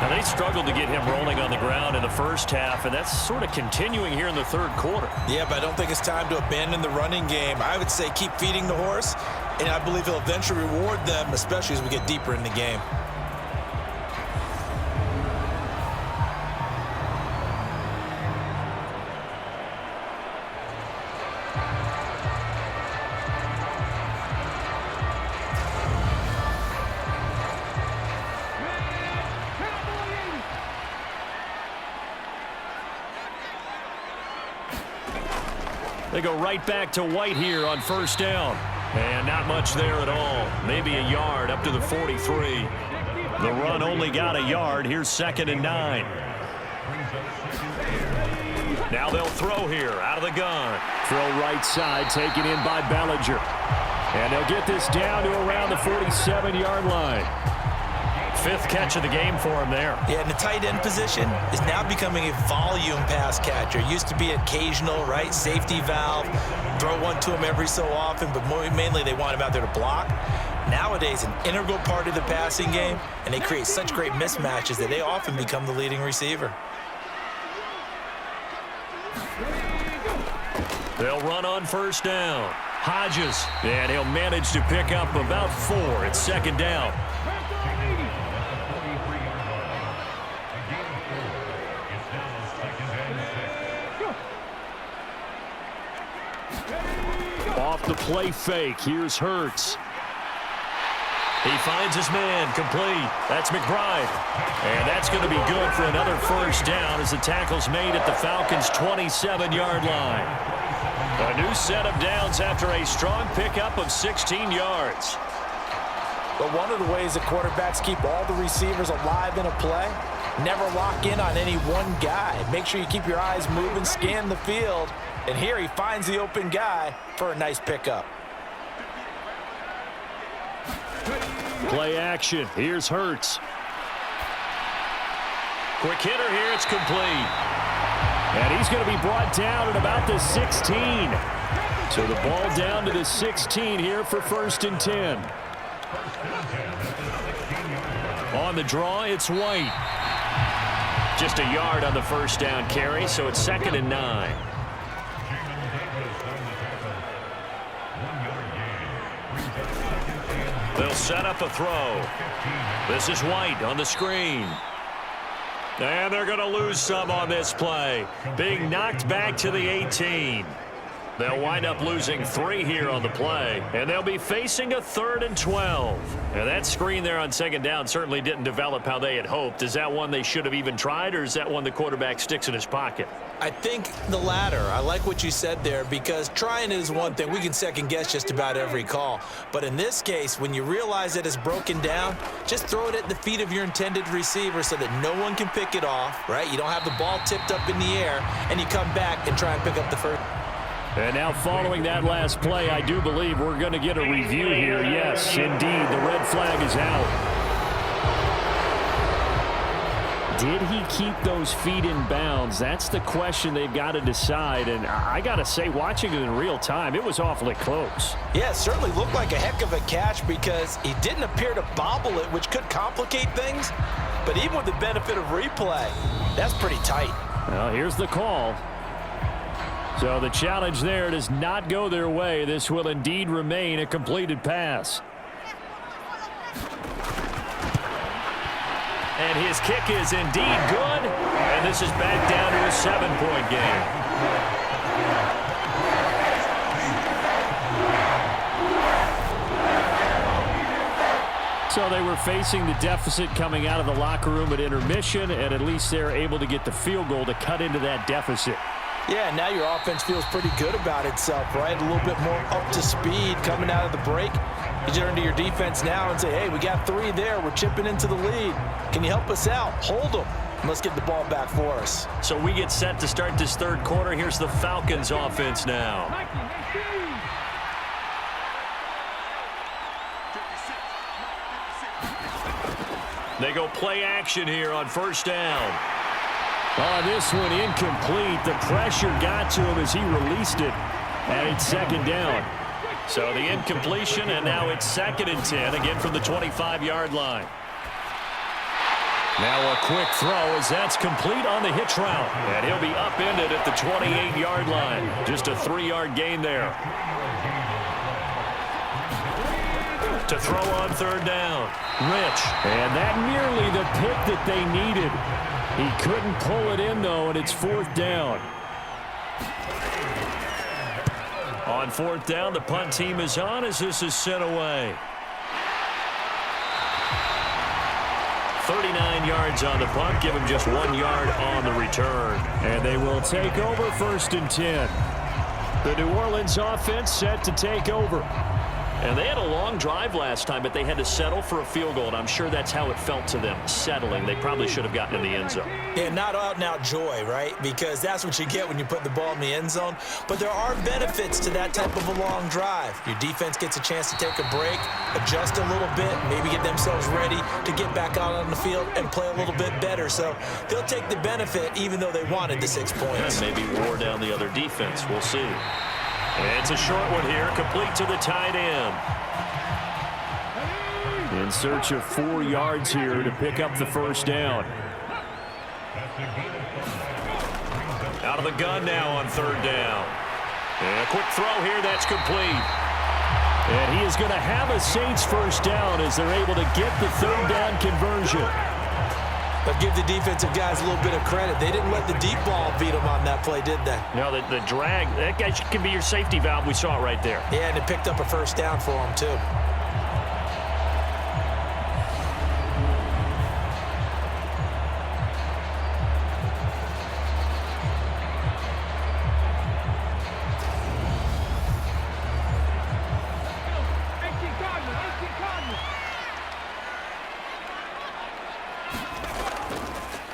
Now, they struggled to get him rolling on the ground in the first half, and that's sort of continuing here in the third quarter. Yeah, but I don't think it's time to abandon the running game. I would say keep feeding the horse, and I believe he'll eventually reward them, especially as we get deeper in the game. They go right back to White here on first down. And not much there at all. Maybe a yard up to the 43. The run only got a yard. Here's 2nd and 9. Now they'll throw here out of the gun. Throw right side taken in by Bellinger. And they'll get this down to around the 47-yard line. 5th catch of the game for him there. Yeah, and the tight end position is now becoming a volume pass catcher. Used to be occasional, right, safety valve. Throw one to him every so often, but mainly they want him out there to block. Nowadays, an integral part of the passing game, and they create such great mismatches that they often become the leading receiver. They'll run on first down. Hodges, and he'll manage to pick up about 4. It's 2nd down. Off the play fake, here's Hurts. He finds his man, complete. That's McBride. And that's going to be good for another first down as the tackle's made at the Falcons' 27-yard line. A new set of downs after a strong pickup of 16 yards. But one of the ways that quarterbacks keep all the receivers alive in a play, never lock in on any one guy. Make sure you keep your eyes moving, scan the field. And here he finds the open guy for a nice pickup. Play action. Here's Hurts. Quick hitter here. It's complete. And he's going to be brought down at about the 16. So the ball down to the 16 here for 1st and 10. On the draw, it's White. Just a yard on the first down carry, so it's 2nd and 9. They'll set up a throw. This is White on the screen. And they're going to lose some on this play. Being knocked back to the 18. They'll wind up losing 3 here on the play, and they'll be facing a 3rd and 12. And that screen there on 2nd down certainly didn't develop how they had hoped. Is that one they should have even tried, or is that one the quarterback sticks in his pocket? I think the latter. I like what you said there, because trying is one thing. We can second-guess just about every call. But in this case, when you realize that it's broken down, just throw it at the feet of your intended receiver so that no one can pick it off, right? You don't have the ball tipped up in the air, and you come back and try and pick up the first. And now following that last play, I do believe we're going to get a review here. Yes, indeed, the red flag is out. Did he keep those feet in bounds? That's the question they've got to decide. And I got to say, watching it in real time, it was awfully close. Yeah, it certainly looked like a heck of a catch because he didn't appear to bobble it, which could complicate things. But even with the benefit of replay, that's pretty tight. Well, here's the call. So the challenge there does not go their way. This will indeed remain a completed pass. And his kick is indeed good. And this is back down to a 7-point game. So they were facing the deficit coming out of the locker room at intermission, and at least they're able to get the field goal to cut into that deficit. Yeah, now your offense feels pretty good about itself, right? A little bit more up to speed coming out of the break. You turn to your defense now and say, hey, we got 3 there. We're chipping into the lead. Can you help us out? Hold them. And let's get the ball back for us. So we get set to start this 3rd quarter. Here's the Falcons offense now. They go play action here on 1st down. Oh, this one incomplete. The pressure got to him as he released it. And it's 2nd down. So the incompletion, and now it's 2nd and 10, again from the 25-yard line. Now a quick throw as that's complete on the hitch route. And he'll be upended at the 28-yard line. Just a 3-yard gain there. To throw on 3rd down. Rich. And that nearly the pick that they needed. He couldn't pull it in, though, and it's 4th down. On 4th down, the punt team is on as this is sent away. 39 yards on the punt, give him just 1 yard on the return. And they will take over 1st and 10. The New Orleans offense set to take over. And they had a long drive last time, but they had to settle for a field goal, and I'm sure that's how it felt to them, settling. They probably should have gotten in the end zone. Yeah, not out-and-out joy, right? Because that's what you get when you put the ball in the end zone. But there are benefits to that type of a long drive. Your defense gets a chance to take a break, adjust a little bit, maybe get themselves ready to get back out on the field and play a little bit better. So they'll take the benefit even though they wanted the 6 points. And maybe wore down the other defense. We'll see. It's a short one here, complete to the tight end. In search of 4 yards here to pick up the 1st down. Out of the gun now on 3rd down. And a quick throw here, that's complete. And he is going to have a Saints 1st down as they're able to get the 3rd down conversion. But give the defensive guys a little bit of credit. They didn't let the deep ball beat them on that play, did they? No, the drag, that guy can be your safety valve. We saw it right there. Yeah, and it picked up a 1st down for them, too.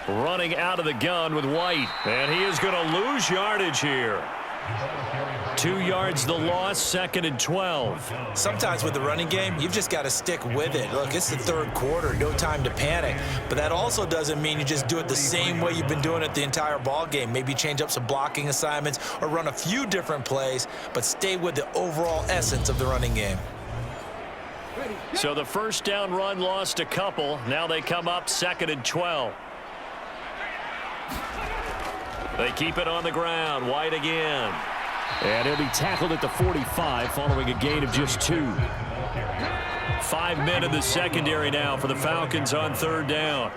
Running out of the gun with White. And he is going to lose yardage here. 2 yards the loss, 2nd and 12. Sometimes with the running game, you've just got to stick with it. Look, it's the 3rd quarter, no time to panic. But that also doesn't mean you just do it the same way you've been doing it the entire ball game. Maybe change up some blocking assignments or run a few different plays, but stay with the overall essence of the running game. So the 1st down run lost a couple. Now they come up 2nd and 12. They keep it on the ground. White again. And he'll be tackled at the 45 following a gain of just 2. 5 men in the secondary now for the Falcons on third down.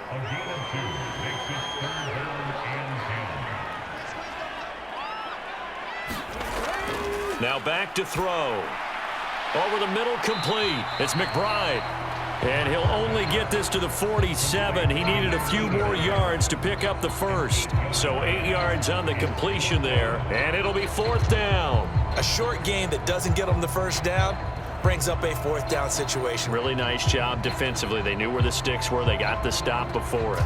Now back to throw. Over the middle, complete. It's McBride. And he'll only get this to the 47. He needed a few more yards to pick up the first. So 8 yards on the completion there. And it'll be fourth down. A short game that doesn't get them the first down brings up a fourth down situation. Really nice job defensively. They knew where the sticks were. They got the stop before it.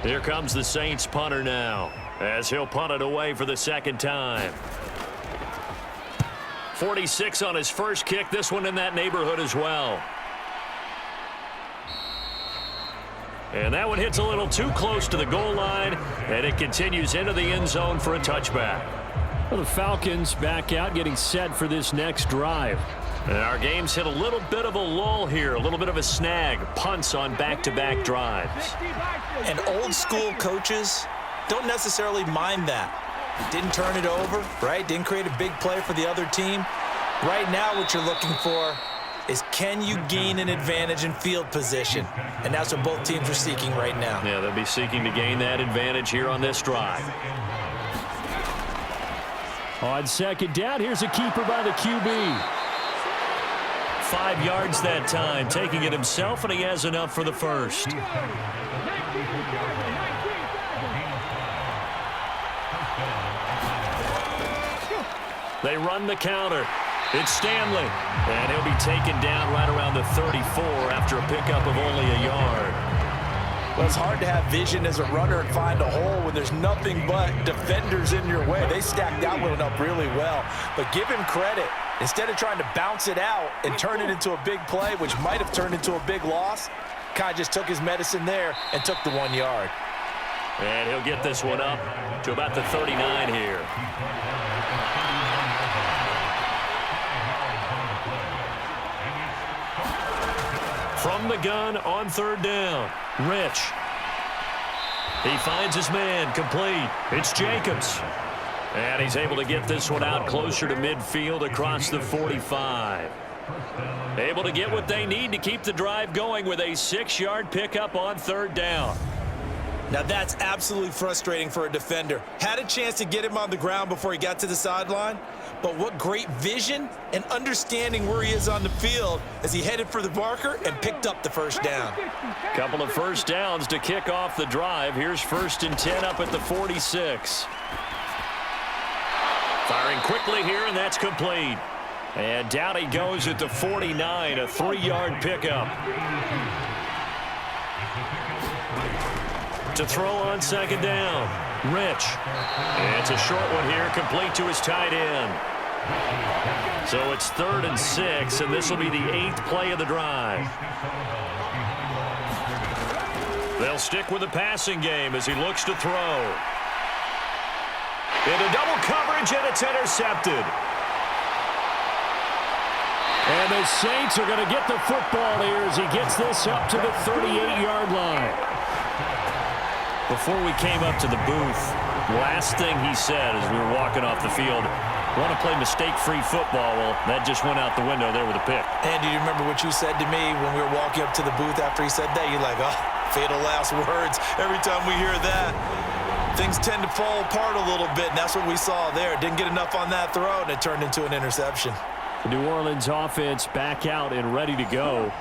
Here comes the Saints punter now, as he'll punt it away for the second time. 46 on his first kick. This one in that neighborhood as well. And that one hits a little too close to the goal line, and it continues into the end zone for a touchback. Well, the Falcons back out, getting set for this next drive. And our game's hit a little bit of a lull here, a little bit of a snag. Punts on back-to-back drives. And old-school coaches don't necessarily mind that. Didn't turn it over, right? Didn't create a big play for the other team. Right now what you're looking for is, can you gain an advantage in field position? And that's what both teams are seeking right now. Yeah, they'll be seeking to gain that advantage here on this drive. On second down, here's a keeper by the QB. 5 yards that time, taking it himself, and he has enough for the first. They run the counter. It's Stanley, and he'll be taken down right around the 34 after a pickup of only a yard. Well, it's hard to have vision as a runner and find a hole when there's nothing but defenders in your way. They stacked that one up really well. But give him credit. Instead of trying to bounce it out and turn it into a big play, which might have turned into a big loss, kind of just took his medicine there and took the 1 yard. And he'll get this one up to about the 39 here. From the gun on third down, Rich. He finds his man, complete. It's Jacobs. And he's able to get this one out closer to midfield across the 45. Able to get what they need to keep the drive going with a 6-yard pickup on third down. Now that's absolutely frustrating for a defender. Had a chance to get him on the ground before he got to the sideline, but what great vision and understanding where he is on the field as he headed for the marker and picked up the first down. Couple of first downs to kick off the drive. Here's 1st and 10 up at the 46. Firing quickly here, and that's complete. And down he goes at the 49, a 3-yard pickup. To throw on second down, Rich. And it's a short one here, complete to his tight end. So it's 3rd and 6, and this will be the 8th play of the drive. They'll stick with the passing game as he looks to throw. Into double coverage, and it's intercepted. And the Saints are going to get the football here as he gets this up to the 38-yard line. Before we came up to the booth, last thing he said as we were walking off the field, want to play mistake-free football. Well, that just went out the window there with a pick. And do you remember what you said to me when we were walking up to the booth after he said that? You're like, oh, fatal last words. Every time we hear that, things tend to fall apart a little bit, and that's what we saw there. Didn't get enough on that throw, and it turned into an interception. The New Orleans offense back out and ready to go.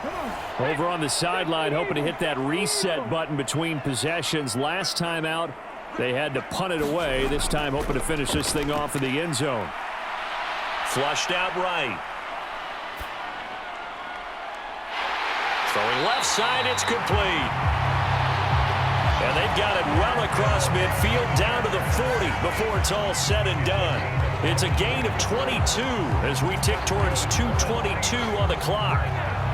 Over on the sideline, hoping to hit that reset button between possessions. Last time out, they had to punt it away. This time, hoping to finish this thing off in the end zone. Flushed out right. Throwing left side, it's complete. And they've got it well across midfield down to the 40 before it's all said and done. It's a gain of 22 as we tick towards 2:22 on the clock.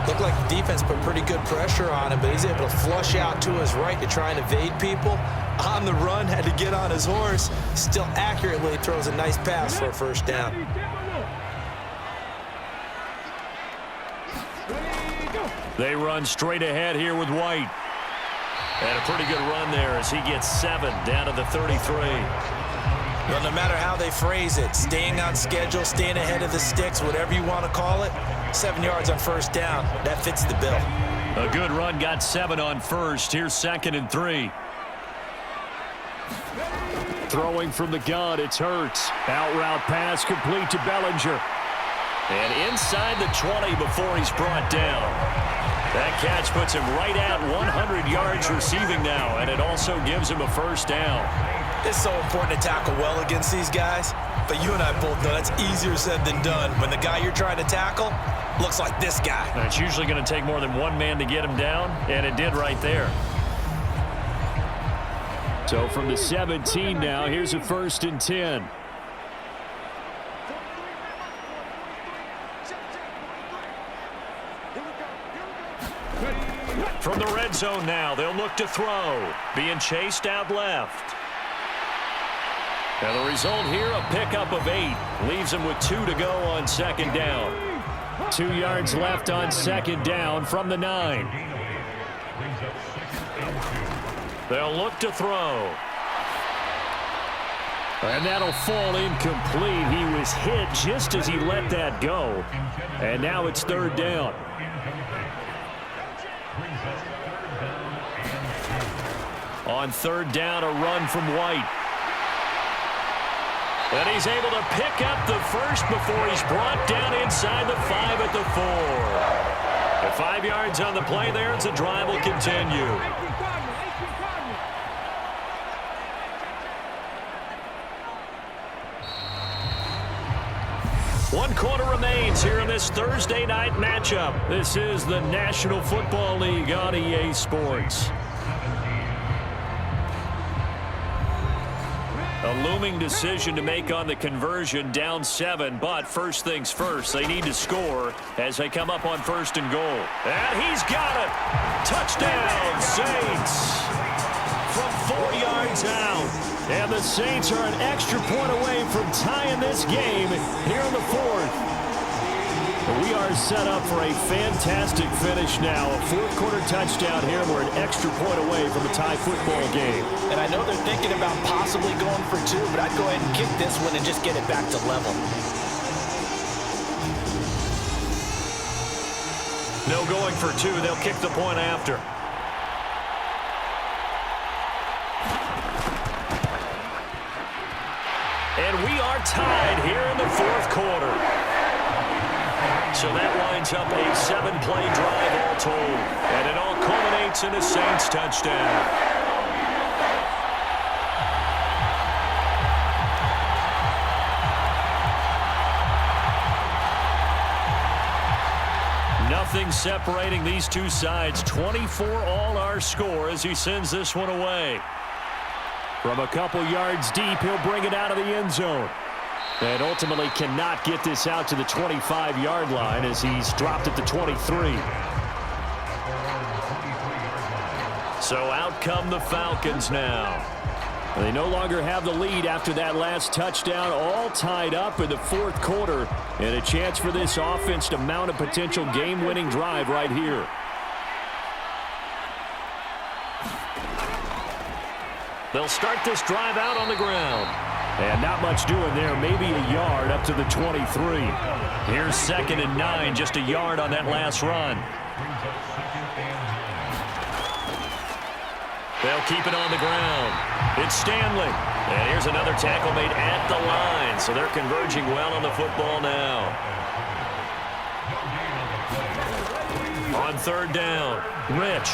Looked like the defense put pretty good pressure on him, but he's able to flush out to his right to try and evade people. On the run, had to get on his horse. Still accurately throws a nice pass for a first down. They run straight ahead here with White. And a pretty good run there as he gets 7 down to the 33. Well, no matter how they phrase it, staying on schedule, staying ahead of the sticks, whatever you want to call it, 7 yards on first down, that fits the bill. A good run, got 7 on first. Here's 2nd and 3. Throwing from the gun, it's Hurts. Out route pass complete to Bellinger. And inside the 20 before he's brought down. That catch puts him right at 100 yards receiving now, and it also gives him a first down. It's so important to tackle well against these guys, but you and I both know that's easier said than done when the guy you're trying to tackle looks like this guy. And it's usually going to take more than one man to get him down, and it did right there. So from the 17 now, here's a 1st and 10. From the red zone now, they'll look to throw. Being chased out left. And the result here, a pickup of 8. Leaves him with 2 to go on 2nd down. 2 yards left on 2nd down from the 9. They'll look to throw. And that'll fall incomplete. He was hit just as he let that go. And now it's 3rd down. On 3rd down, a run from White. And he's able to pick up the first before he's brought down inside the 5 at the 4. The 5 yards on the play there, and the drive will continue. One quarter remains here in this Thursday night matchup. This is the National Football League on EA Sports. A looming decision to make on the conversion, down 7, but first things first, they need to score as they come up on 1st and goal. And he's got it! Touchdown, Saints! From 4 yards out. And the Saints are an extra point away from tying this game here in the 4th. We are set up for a fantastic finish now. A 4th quarter touchdown here. We're an extra point away from a tie football game. And I know they're thinking about possibly going for 2, but I'd go ahead and kick this one and just get it back to level. No going for 2. They'll kick the point after. And we are tied here in the 4th quarter. So that lines up a 7-play drive all told. And it all culminates in a Saints touchdown. Nothing separating these two sides. 24 all our score as he sends this one away. From a couple yards deep, he'll bring it out of the end zone. And ultimately cannot get this out to the 25-yard line as he's dropped at the 23. So out come the Falcons now. They no longer have the lead after that last touchdown, all tied up in the 4th quarter. And a chance for this offense to mount a potential game-winning drive right here. They'll start this drive out on the ground. And not much doing there, maybe a yard up to the 23. Here's 2nd and 9, just a yard on that last run. They'll keep it on the ground. It's Stanley. And here's another tackle made at the line, so they're converging well on the football now. On 3rd down, Rich.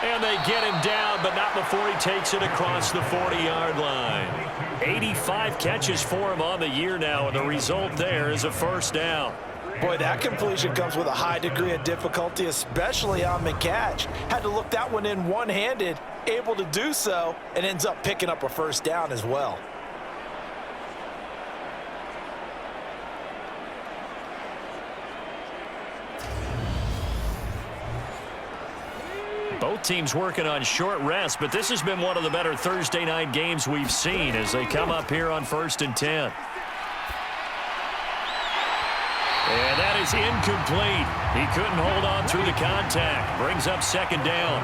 And they get him down, but not before he takes it across the 40-yard line. 85 catches for him on the year now, and the result there is a first down. Boy, that completion comes with a high degree of difficulty, especially on the catch. Had to look that one in one-handed, able to do so, and ends up picking up a first down as well. Both teams working on short rest, but this has been one of the better Thursday night games we've seen as they come up here on 1st and 10. And that is incomplete. He couldn't hold on through the contact. Brings up 2nd down.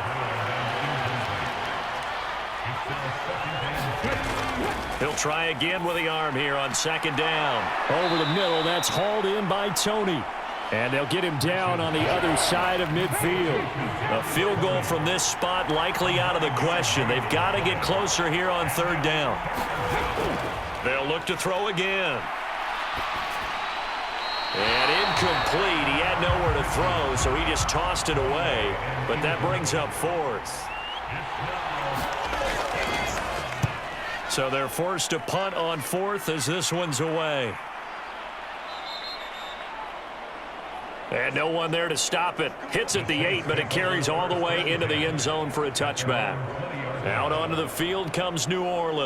He'll try again with the arm here on second down. Over the middle, that's hauled in by Tony. And they'll get him down on the other side of midfield. A field goal from this spot likely out of the question. They've got to get closer here on third down. They'll look to throw again. And incomplete. He had nowhere to throw, so he just tossed it away. But that brings up fourth. So they're forced to punt on fourth as this one's away. And no one there to stop it. Hits at the 8, but it carries all the way into the end zone for a touchback. Out onto the field comes New Orleans.